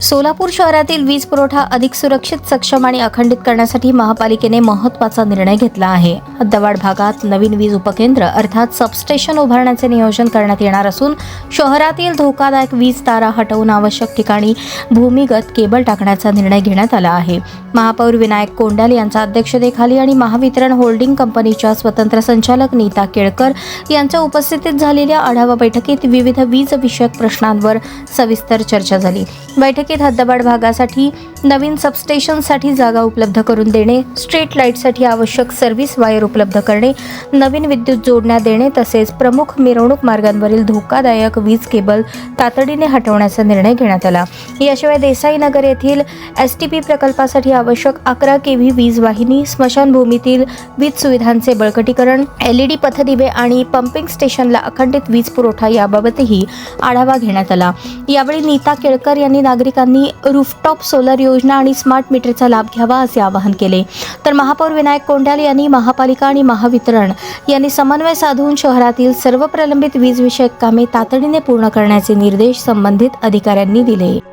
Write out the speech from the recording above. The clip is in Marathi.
सोलापूर शहरातील वीज पुरवठा अधिक सुरक्षित, सक्षम आणि अखंडित करण्यासाठी महापालिकेने महत्त्वाचा निर्णय घेतला आहे. हद्दवाढ भागात नवीन वीज उपकेंद्र अर्थात सबस्टेशन उभारण्याचे नियोजन करण्यात येणार असून शहरातील धोकादायक वीज तारा हटवून आवश्यक ठिकाणी भूमिगत केबल टाकण्याचा निर्णय घेण्यात आला आहे. महापौर विनायक कोंडाल यांच्या अध्यक्षतेखाली आणि महावितरण होल्डिंग कंपनीच्या स्वतंत्र संचालक नीता केळकर यांच्या उपस्थितीत झालेल्या आढावा बैठकीत विविध वीज विषयक प्रश्नांवर सविस्तर चर्चा झाली. बैठकीत हद्दवाढ भागासाठी नवीन सबस्टेशनसाठी जागा उपलब्ध करून देणे, स्ट्रीट लाईटसाठी आवश्यक सर्व्हिस वायर उपलब्ध करणे, नवीन विद्युत जोडण्या देणे तसेच प्रमुख मिरवणूक मार्गांवरील धोकादायक वीज केबल तातडीने हटवण्याचा निर्णय घेण्यात आला. याशिवाय देसाई नगर येथील STP प्रकल्पासाठी आवश्यक 11 kV वीज वाहिनी, स्मशानभूमीतील वीज सुविधांचे बळकटीकरण, LED पथदिवे आणि पंपिंग स्टेशनला अखंडित वीज पुरवठा याबाबतही आढावा घेण्यात आला. यावेळी नीता केळकर यांनी नागरिकांनी रूफटॉप सोलर योजना आणि स्मार्ट मीटरचा लाभ घ्यावा असे आवाहन केले. तर महापौर विनायक कोंडाल यांनी महापालिका आणि महावितरण यांनी समन्वय साधून शहरातील सर्व प्रलंबित वीज विषयक कामे तातडीने पूर्ण करण्याचे निर्देश संबंधित अधिकाऱ्यांनी दिले.